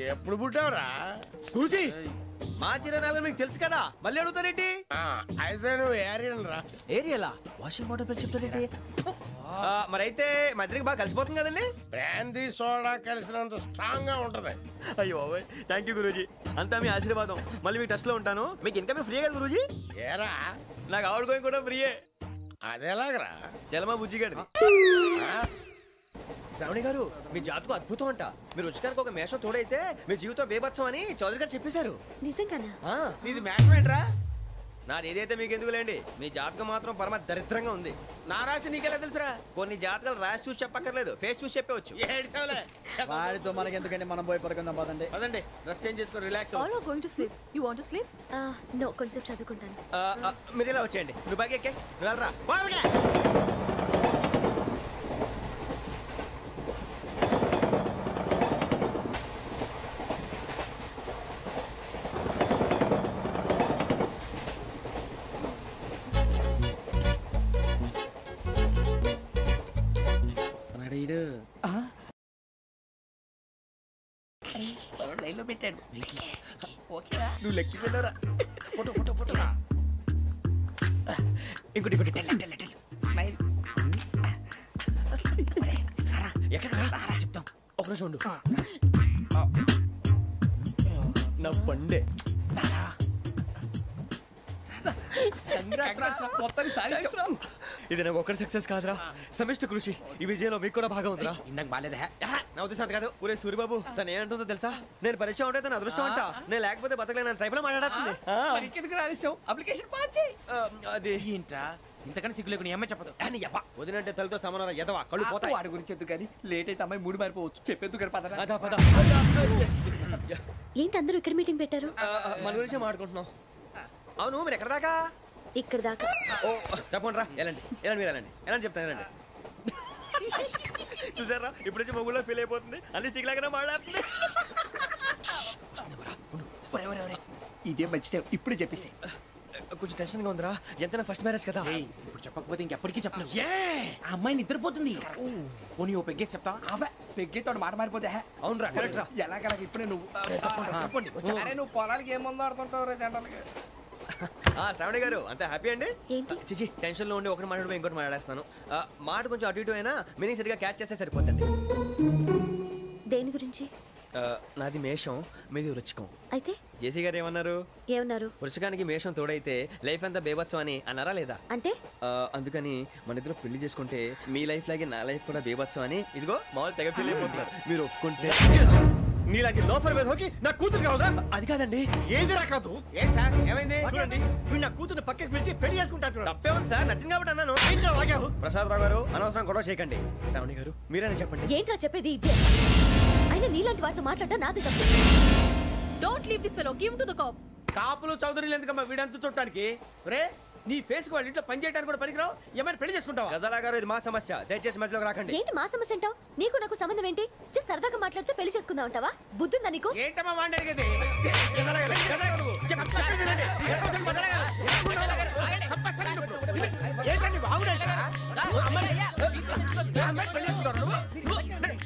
ఎప్పుడు పుట్టావురా గురుజీ మా చిరనాలు మీకు తెలుసు కదా మళ్ళీ అడుగుతారేంటి అయితే నువ్వు ఏరియన్ రా ఏరియలా వాషింగ్ వాటర్ పేరు చెప్తారేంటి మరైతే మా ఇద్దరికి బాగా కలిసిపోతుంది కదండి బ్రాందీ సోడా కలిసినంత స్ట్రాంగ్ గా ఉంటది అయ్యో థ్యాంక్ యూ గురూజీ అంతా మీ ఆశీర్వాదం మళ్ళీ మీకు టచ్ లో ఉంటాను మీకు ఇన్కమ్ ఫ్రీ కదా గురూజీ ఏరా నాకు అవుట్ గోయింగ్ కూడా ఫ్రీయే అదేలాగరా చలమా బుజ్జి గారిది శ్రావణి గారు మీ జాతకు అద్భుతం అంట మీరు రుచికారికి ఒక మేషం తోడైతే మీ జీవితం బేబత్సం అని చౌదరి గారు చెప్పేశారు నిజంగానా నీది మేషం ఏంట్రా నాది ఏదైతే మీకు ఎందుకు లేండి మీ జాతకం మాత్రం పరమ దరిద్రంగా ఉంది నా రాసి నీకెలా తెలుసురా కొన్ని జాతకాలు రాసి చూసి చెప్పక్కర్లేదు ఫేస్ చూసి చెప్పవచ్చు వాడితో మనకి ఎందుకంటే మనం పోయి పడుకుందాం పదండి పదండి డ్రెస్ చేంజ్ చేసుకొని relax all are going to sleep you want to sleep no కొంచెం చదువుకుంటాను మీరు ఇలా వచ్చేయండి నువ్వు బాగా ఎక్కే నువ్వు వెళ్ళరా బాగా లైన్లో పెట్టాడు నువ్వు లెక్కి వెళ్ళరా ఫోటో ఫోటో ఫోటో ఇంకోటి ఇంకోటి టెల్ స్మైల్ ఎక్కడ చెప్తాం ఒక రోజు ఉండు నా పండే మొత్తాన్ని సాధించాం ఇది నాకు ఒక్కడి సక్సెస్ కాదురా, సమిష్టి కృషి. ఈ విజయంలో మీకు కూడా భాగం ఉందిరా. నాకు బాగాలేదా? నా ఉద్దేశం అంత కాదు. ఊరే సూరిబాబు తను ఏమంటుందో తెలుసా? నేను పరిచయం ఉంటే తన అదృష్టం అంట. నేను లేకపోతే బతకలేను ట్రైబ్ లో మాట్లాడుతుంది. అప్లికేషన్ పాస్ చేయి. అది ఏంట్రా ఇంతకన్నా సిగ్గు లేకుండా ఏమై చెప్పదు. వదినంటే తలతో సమానం ఎదవా, కళ్ళు పోతాయి. వాడి గురించి ఎందుకు కానీ లేట్ అయితే అమ్మాయి మూడు మారిపోవచ్చు. చెప్పేందుకు గారు పద. అదా పద. ఏంటి అందరూ ఇక్కడ మీటింగ్ పెట్టారు? మన గురించే మాట్లాడుకుంటున్నాం. అవును మీరు ఎక్కడ దాకా? ఇక్కడ దాకా. ఓ తప్పకుండా రా, వెళ్ళండి వెళ్ళండి, మీరు వెళ్ళండి వెళ్ళండి, చెప్తాను వెళ్ళండి. చూసారా ఇప్పుడు నుంచి మొగుల్లో ఫీల్ అయిపోతుంది, అన్ని సిగ్లాగానే మాట్లాడుతుంది. ఇదే మంచి టైం, ఇప్పుడు చెప్పేసి. కొంచెం టెన్షన్ గా ఉందిరా, ఎంతైనా ఫస్ట్ మ్యారేజ్ కదా. ఇప్పుడు చెప్పకపోతే ఇంకెప్పటికీ చెప్పను. ఆ అమ్మాయి నిద్రపోతుంది. పోనీ ఓ పెగ్గేసి చెప్తా. పెగ్గేతో మాట మారిపోతే అవునరా, కరెక్ట్ రా. ఎలాగలా ఇప్పుడే నువ్వు అరే నువ్వు పొలాలకి ఏం ముందు ఆడుతుంటావు రే జనరల్గా. శ్రావణి గారు అంత హ్యాపీ అండి? ఏంటి చిచి టెన్షన్ లో ఉండి ఒకటి మాట్లాడిపోయి ఇంకోటి మాట్లాడేస్తాను. మాట కొంచెం అటు ఇటు అయినా మీనింగ్ సరిగా క్యాచ్ చేస్తే సరిపోతుంది. దేని గురించి? నాది మేషం, మీది వృచ్చికం. అయితే జేసీ గారు ఏమన్నారు? ఏమన్నారు? వృచ్చికానికి మేషం తోడైతే లైఫ్ అంతా బేబత్సం అని అన్నారా లేదా? అంటే అందుకని మన ఇద్దరు పెళ్లి చేసుకుంటే మీ లైఫ్ లాగే నా లైఫ్ కూడా బేబత్సం అని ఇదిగో మామూలు తెగ పెళ్లి అయిపోతున్నారు. మీరు ఒప్పుకుంటే నీలాంటి లోఫర్ మీద హోకి నా కూతురు కావదా? అది కాదండి. ఏది రాకాదు. ఏం సార్ ఏమైంది? చూడండి వీడు నా కూతురు పక్కకి పిలిచి పెళ్లి చేసుకుంటారు. తప్పే ఉంది సార్, నచ్చింది కాబట్టి అన్నాను. ప్రసాద్ రావు గారు అనవసరం గొడవ చేయకండి. శ్రావణి గారు మీరైనా చెప్పండి. ఏంట్రా చెప్పేది? ఇదే అయినా నీలాంటి వారితో మాట్లాడటం నాది తప్పు. Don't leave this fellow, give to the cop. కాపులు చౌదరులు ఎందుకమ్మా వీడంతా చూడటానికి? రే నీ ఫేస్ కు వాళ్ళ ఇంట్లో పని చేయడానికి కూడా పనికిరావు. ఏమైనా పెళ్లి చేసుకుంటావా? గజాలా గారు ఇది మా సమస్య, దయచేసి మధ్యలోకి రాకండి. ఏంటి మా సమస్య అంటావు? నీకు నాకు సంబంధం ఏంటి? జస్ట్ సరదాగా మాట్లాడితే పెళ్లి చేసుకుందాం అంటావా? బుద్ధుందా నీకు? ఏంటమ్మా వాడి అడిగేది?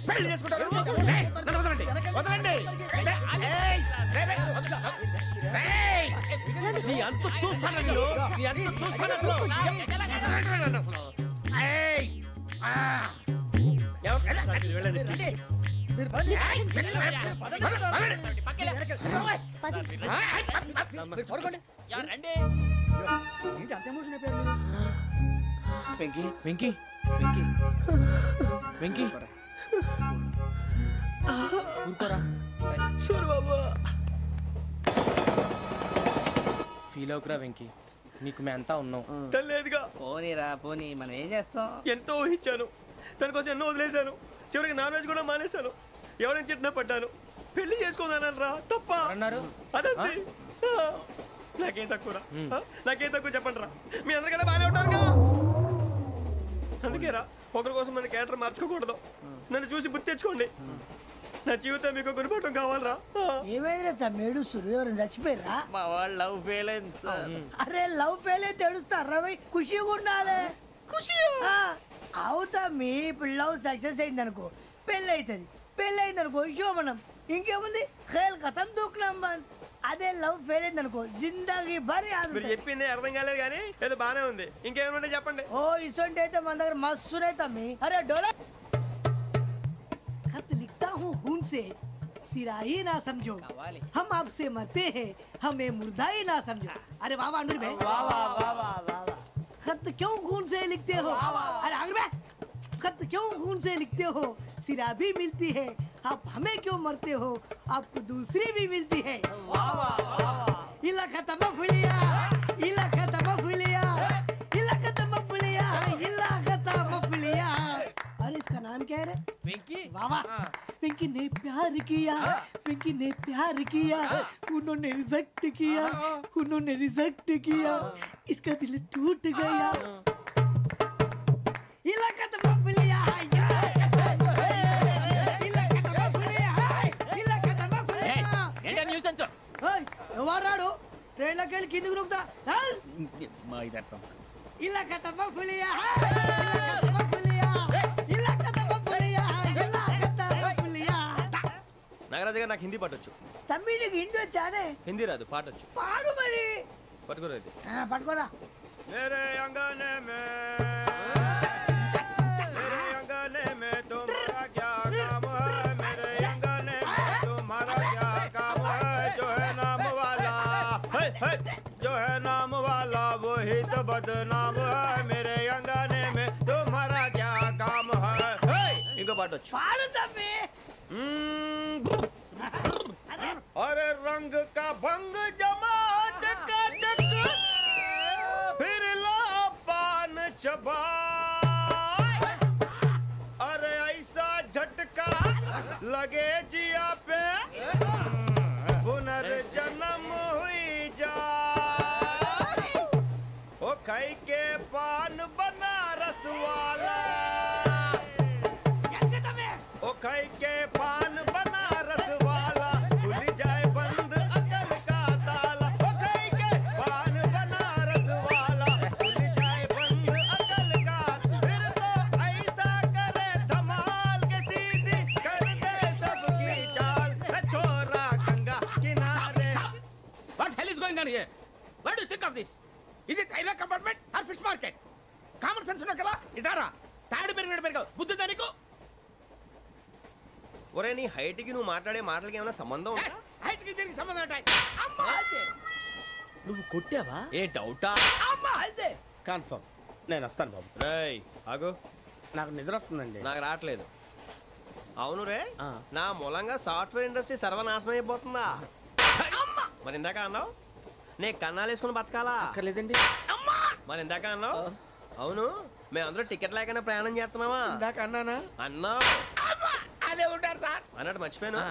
పెళ్లి చేసుకుంటారు. వదలండి. నీ అంత చూస్తాను, నీ అంత చూస్తాను. వెంకీ వెంకీ వెంకీ వెంకీ ఊరుకోరా. సూరిబాబు ఫీల్ అవుకురా వెంకీ, నీకు మేమంతా ఉన్నాం. తెలియదుగా. పోనీరా పోనీ, మనం ఏం చేస్తాం? ఎంతో ఊహించాను, తన కోసం ఎన్నో వదిలేశాను. చివరికి నాన్ వెజ్ కూడా మానేశాను. ఎవరైనా తిట్టినా పడ్డాను. పెళ్లి చేసుకున్నాను రా, తప్ప అన్నారు. అదంతే. నాకేం తక్కువ, నాకేం తక్కువ చెప్పండి రా. మీ అందరికన్నా బాగానే ఉంటారుగా. అందుకేరా ఒకరి కోసం మన క్యారెక్టర్ మార్చుకోకూడదు. నన్ను చూసి గుర్తు తెచ్చుకోండి. నా జీవితం మీకు గురిపటం కావాలరా. ఏమైందిరా తమ్మేడు? సూర్యవరం చచ్చిపోయిరా? మా వాళ్ళు లవ్ ఫెయిల్ అయింది. అరే లవ్ ఫెయిల్ అయితే ఏడుస్తారా? ఖుషిగా ఉండాలి. ఖుషి అవుతా. మీ లవ్ సక్సెస్ అయింది అనుకో పెళ్ళి అవుతుంది. పెళ్ళి అయింది అనుకో శోభనం. ఇంకేముంది? ఖేల్ కథం దూకునాం బాన్. అదే లవ్ ఫెయిల్ అయింది అనుకో జిందాగీ భారీ. మీరు చెప్పింది అర్థం కాలేదు కానీ ఏదో బానే ఉంది. ఇంకేమైనా చెప్పండి. ఓ ఇసొంటి అయితే మన దగ్గర మస్తునే తమ్మి. అరే డోలా खत लिखता हूँ खून से, सिरा ही ना समझो, हम आपसे मरते हैं, हमें मुर्दा ही ना समझो. अरे वाह वाह अनुर भाई, वाह वाह वाह वाह वाह. खत क्यों खून से लिखते हो? अरे अनुर भाई, खत क्यों खून से लिखते हो? सिरा भी मिलती है, आप हमें क्यों मरते हो? आपको दूसरी भी मिलती है. वाह वाह वाह. इला खत्म फुलिया, इला खत्म फुलिया, इला खत्म फुलिया, इला खत्म फुलिया. अरे इसका नाम क्या है रे? వెంకీ. वाह वाह. पिंकी ने प्यार किया, पिंकी ने प्यार किया, उन्होंने रिजेक्ट किया, उन्होंने रिजेक्ट किया, इसका दिल टूट गया. इलाका तो मफलिया है, इलाका तो मफलिया है, इलाका तो मफलिया. ఏంటా న్యూసెన్స్? ओए ఎవరాడు? ట్రైన్ లోకి వెళ్ళి కిందకి నొక్కుతా. మా ఇదర్సం. इलाका तो मफलिया है, इलाका तो मफलिया, इलाका तो मफलिया, इलाका तो मफलिया. నాగరాజు గారు నాకు హిందీ పాటొచ్చు. తమ్మి నీకు హిందీ వచ్చానే? హిందీ రాదు, పాటొచ్చు. పాడు మరి. పట్టుకోలేదు. పట్టుకోరా. मेरे अंगने में तुम्हारा क्या काम है? मेरे अंगने में तुम्हारा क्या काम है? जो है नाम वाला जो है नाम वाला वही तो बदनाम है. मेरे अंगने పాడొచ్చు. పాడు తమ్మి. अरे रंग का भंग जमा चकाचक फिर ला पान चबा अरे ऐसा झटका लगे जिया पे पुनर्जन्म हुई जा ओ खाई के पान बनारस वाला ओ खाई के पान बनारस वाला खुल जाए बंद अकल का ताला ओ खाई के पान बनारस वाला खुल जाए बंद अकल का फिर तो ऐसा करे धमाल के सीधी कर दे सबकी चाल छोरा गंगा किनारे. What hell is going on here? What do you think of this? Is it railway compartment or fish market? Common sense ఉన్న కదా ఇటారా తాడు పెరిగావు బుద్ధి దానికి. ఒరే నీ హైట్ కి నువ్వు మాట్లాడే మాటలకి ఏమైనా సంబంధం ఉందా? హైట్ కి దీనికి సంబంధం ఉంటాయి. అమ్మా నువ్వు కొట్టావా? ఏ డౌటా? అమ్మా అయితే కన్ఫర్మ్ నేను వస్తాను బాబు. రేయ్ ఆగు, నాకు నిద్ర వస్తుందండి. నాకు రావట్లేదు. అవును రే, నా మూలంగా సాఫ్ట్వేర్ ఇండస్ట్రీ సర్వనాశనం అయిపోతుందా? మరి ఇందాక అన్నావు నే కన్నాలు వేసుకుని బతకాలా? అక్కర్లేదండి. మరి ఇందాక అన్నావు అవును మేమందరూ టికెట్ లేకుండా ప్రయాణం చేస్తున్నావా? ఇందాక అన్నానా? అన్నావు. అదే ఉంటారు సార్ అన్నట్టు మర్చిపోయాను.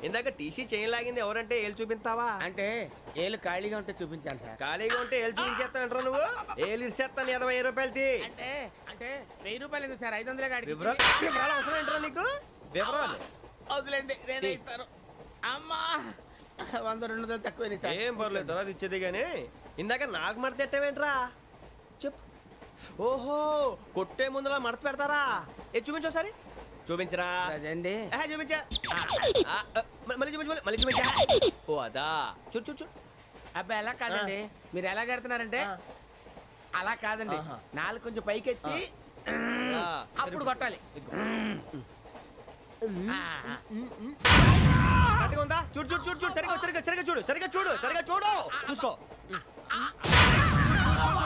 ఇందాక టీసీ చైన్ లాగింది ఎవరంటే ఏళ్ళు చూపిస్తావా? అంటే ఏళ్ళు ఖాళీగా ఉంటే చూపించాలి సార్. ఖాళీగా ఉంటే ఏళ్ళు చూపించేస్తానంటారా నువ్వు? ఏళ్ళు ఇచ్చేస్తాను 20 రూపాయలు తీ. అంటే అంటే 1000 రూపాయలు ఎందుకు సార్? 500 గాడికి వివరాలు అవసరం ఏంటరా నీకు? వివరాలు వదిలేండి నేనే ఇస్తాను. అమ్మా 100-200 తక్కువ సార్. ఏం పర్లేదు తర్వాత ఇచ్చేది కానీ ఇందాక నాకు మడత ఎట్టవేంట్రా చెప్పు. ఓహో కొట్టే ముందులా మడత పెడతారా? ఏ చూపించు ఒకసారి. చూపించరా? అదండి చూపించా. మళ్ళీ చూపించు మళ్ళీ చూపించా. ఓ అదా చూడు చూడు చూడు. అబ్బాయి ఎలా కాదండి, మీరు ఎలా కడుతున్నారంటే అలా కాదండి, నాలుగు కొంచెం పైకెత్తి అప్పుడు కొట్టాలి. కరెక్ట్గా ఉందా? చూడు చూడు చూడు చూడు సరిగా సరిగా సరిగా చూడు సరిగా చూడు సరిగా చూడు చూసుకో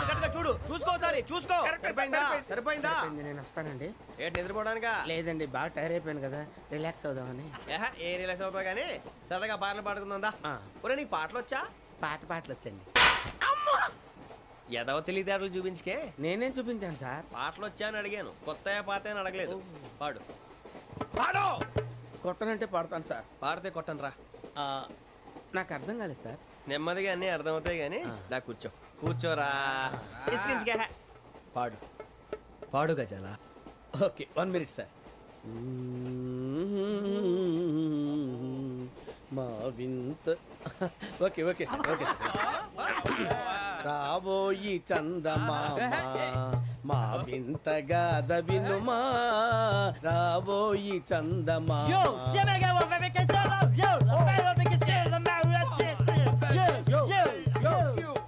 కరెక్ట్గా చూడు చూసుకో సరి చూసుకో. సరిపోయిందా? సరిపోయిందా? నేను వస్తానండి. ఏంటి నిద్రపోవడానికా? లేదండి బాగా టైర్ అయిపోయాను కదా, రిలాక్స్ అవుదామని. ఏ రిలాక్స్ అవుతావు కానీ సరదాగా పాటలు పాడుకుందా? ఒరే నీకు పాటలు వచ్చా? పాత పాటలు వచ్చండి. ఎదవ తెలివితేటలు చూపించుకే. నేనేం చూపించాను సార్? పాటలు వచ్చా అని అడిగాను, కొత్త పాత అని అడగలేదు. పాడు పాడు. కొట్టనంటే పాడతాను సార్. పాడితే కొట్టను రా. నాకు అర్థం కాలేదు సార్. నెమ్మదిగా అన్నీ అర్థమవుతాయి కానీ దా కూర్చో కూర్చోరా. ఇసుకించుకే పాడు పాడు గజాల. Okay 1 minute sir. మా వింత okay okay sir okay sir. రాబోయి చందమామ మా వింత గాథ వినుమా, రాబోయి చందమామ.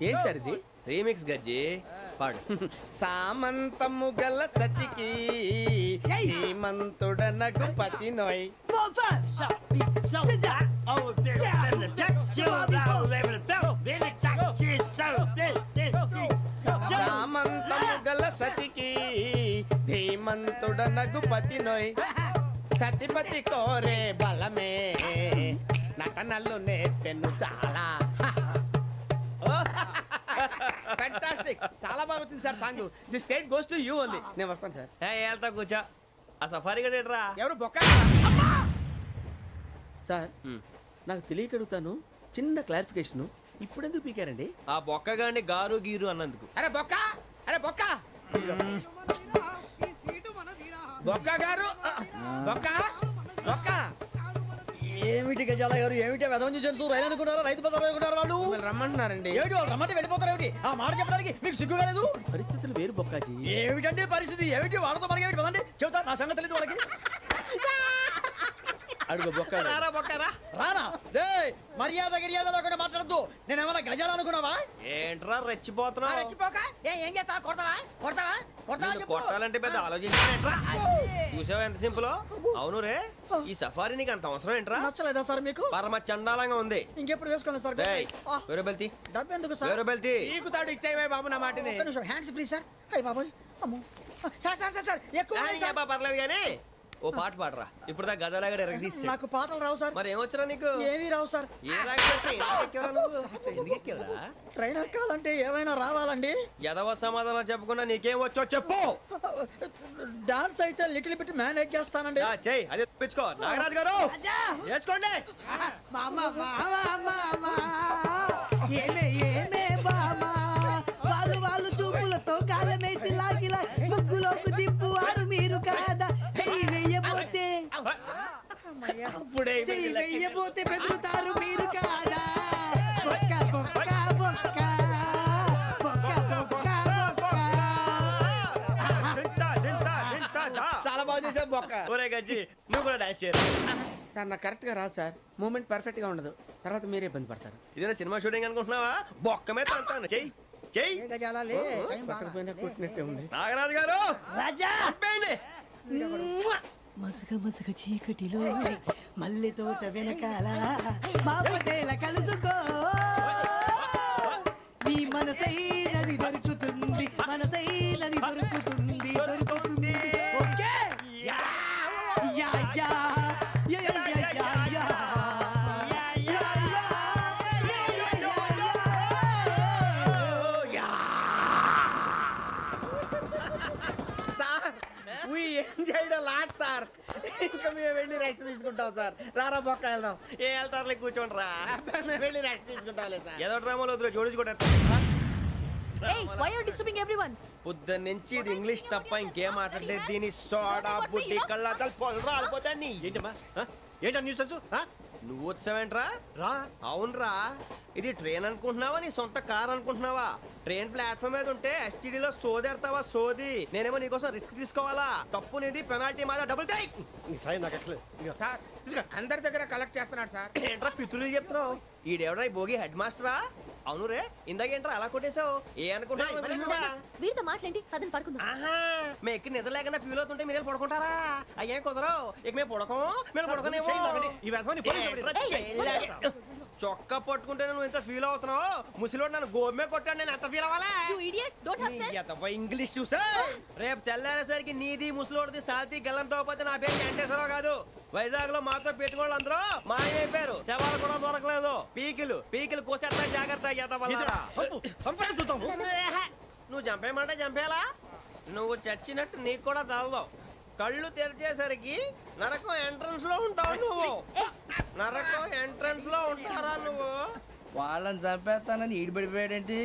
ఏం సార్ ఇది? రీమిక్స్ గజ్జి పాడు. సామంతము గల సతికి హేమంతుడనగు పతి నోయ్. సామంతము గల సతికి ధీమంతుడనగు పతి నోయ్. సతిపతి కోరే బలమే నటనలు నేర్పెను చాలా. ఫ్యాంటాస్టిక్, చాలా బాగా వచ్చింది sir song. The state goes to you only. నేను వస్తాను సార్. వెళ్తా కూర్చో. ఆ సఫారీ గడేట్రా ఎవరు బొక్క సార్? నాకు తెలియక అడుగుతాను, చిన్న క్లారిఫికేషన్. ఇప్పుడెందుకు పీకారండి? ఆ బొక్కగాండి గారు గీరు అన్నందుకు. అరే బొక్క, అరే బొక్క, బొక్క గారు, బొక్క బొక్క. ఏమిటి గజాల గారు, ఏమిటి వెదవం చూసారు? రైలు అనుకున్నారా? రైతు బజార్ అనుకున్నారు వాళ్ళు? రమ్మంటున్నారండి. ఏమిటి వాళ్ళు రమ్మంటే వెళ్ళిపోతారు? ఏమిటి ఆ మాట చెప్పడానికి మీకు సిగ్గు కాలేదు? పరిస్థితులు వేరు బొక్కాజీ. ఏమిటండి పరిస్థితి? ఏమిటి వాళ్ళతో మనకి ఏమిటి పదండి చెబుతా, నా సంగతి తెలియదు వాళ్ళకి. అడుగు బొక్క. రారా బొక్కరా రానా? రే మర్యాద గిర్యాద లేకుండా మాట్లాడద్దు. నేనేమన్నా గజాలు అనుకున్నావా? ఏంట్రా రెచ్చిపోతున్నావు? రెచ్చిపోక ఏం చేస్తావా? కొడతావా కొడతావా కొడతావా? కొట్టాలంటే పెద్ద ఆలోచించానేంట్రా? చూసావా ఎంత సింపుల్? అవును రే, ఈ సఫారీ నీకు అంత అవసరం ఏంట్రా? నచ్చలేదా సార్ మీకు? పరమ చండాలంగా ఉంది. ఇంకెప్పుడు వేసుకోండి సార్. వేరే బెల్తి డబ్బు ఎందుకు సార్? వేరే బెల్తి నీకు తాడు ఇచ్చాయి బాబు నా మాటని. Hands free sir. అయ్యి బాబోయ్ అమ్మో సార్ సార్ సార్ సార్ ఎక్కువ పర్లేదు కానీ ఓ పాట పాడరా ఇప్పుడు దా గజలాగడ ఎరగదీసి నాకు పాటలు రావు సార్. మరి ఏమొచ్చరా నీకు? ఏమీ రావు సార్. ఏ రాకెక్కేవరా? ట్రైన్ ఎక్కాలంటే ఏమైనా రావాలండి. ఎదవ సమాధానం చెప్పకుండా నీకేం వచ్చో చెప్పు. డాన్స్ అయితే లిటిల్ బిట్ మేనేజ్ చేస్తానండి. చెయ్యి అది తెప్పించుకో. నాగరాజు గారు వేసుకోండి. వాళ్ళు చూపులతో కాలమేసి లాగిలా ముగ్గులోకి తిప్పువారు మీరు కాదా? వెయ్యబోతే వెయ్యబోతే బెదురుతారు మీరు కాదా? బొక్క బొక్క బొక్క బొక్క బొక్క బొక్క. చాలా బాగా చేసావు బొక్క. ఒరే గజ్జి నువ్వు కూడా డాన్స్ చేయరు సార్. నాకు కరెక్ట్ గా రాదు సార్. మూమెంట్ పర్ఫెక్ట్ గా ఉండదు. తర్వాత మీరే ఇబ్బంది పడతారు. ఇదేనా సినిమా షూటింగ్ అనుకుంటున్నావా? బొక్క మీద అంటాను. చెయ్యి చెయ్యి. నాగరాజు గారు రాజా మసగ మసగ చీకటిలో మల్లె తోట వెనకాల మా పటేల కలుసుకో. నీ మనసైనది దొరుకుతుంది, మనసైనది దొరుకుతుంది, దొరుకుతుంది. Okay yeah yeah yeah yeah yeah yeah yeah. Sir ఇంకా మేము వెళ్ళి రెస్ట్ తీసుకుంటాం సార్. రారా బొక్క వెళ్దాం. ఏ వెళ్తారులే కూర్చోండి రా. మేము వెళ్ళి రెస్ట్ తీసుకుంటాంలే సార్. ఏదో డ్రామాలో వద్దు జోడించుకుంటా. పొద్దున్న నుంచి ఇది ఇంగ్లీష్ తప్ప ఇంకేం మాట్లాడలేదు. దీని సోడా బుడ్డి కళ్ళ పొలరా అలిపోతా. నీ ఏంటమ్మా ఏంటా న్యూస్ వచ్చు? నువ్వు వచ్చావేంట్రా? రా. అవునరా, ఇది ట్రైన్ అనుకుంటున్నావా నీ సొంత కార్ అనుకుంటున్నావా? ట్రైన్ ప్లాట్ఫామ్ మీద ఉంటే ఎస్టీడీలో సోదేడతావా సోది? నేనేమో నీకోసం రిస్క్ తీసుకోవాలా? తప్పు నీది, పెనాల్టీ మాదా, డబుల్ టై. సార్ అందరి దగ్గర కలెక్ట్ చేస్తున్నాడు సార్. ఏంట్రా పితులు చెప్తున్నావు? ఈడెవడ్రా భోగి హెడ్ మాస్టరా? అవును రే, ఇందాకేంట్రా అలా కొట్టేశావు? ఏ అనుకుంటున్నా వీరితో మాట్లాడి అతను పడుకుందాం. మేము ఎక్కి నిద్ర లేకుండా ఫీల్ అవుతుంటే మీరు పడుకుంటారా? అయ్యేం కుదరవు. ఇక మేము పడకం, మేము పడకనేమో. చొక్కా పట్టుకుంటే నువ్వు ఎంత ఫీల్ అవుతున్నావు? ముసలివాడు నన్ను గోమే కొట్టాడు, నేను ఎంత ఫీల్ అవ్వాలా? ఇంగ్లీష్ చూసా. రేపు తెల్లారేసరికి నీది ముసలివాడిది సాల్తీ గల్లంతో పోతే నా పేరు వెంకటేశ్వరరావు కాదు. వైజాగ్ లో మాతో పెట్టుకోళ్ళు అందరూ మాయమైపోయారు. శవాలు కూడా దొరకలేదు. పీకిలు కోసేస్తా జాగ్రత్త. నువ్వు చంపేయమంటే చంపేలా? నువ్వు చచ్చినట్టు నీకు కూడా తగదు. కళ్ళు తెరిచేసరికి నరకం ఎంట్రన్స్ లో ఉంటావు నువ్వు. నరకం ఎంట్రన్స్ లో ఉంటారా నువ్వు? వాళ్ళని చంపేస్తానని ఈడిపడిపోయాడేంటి?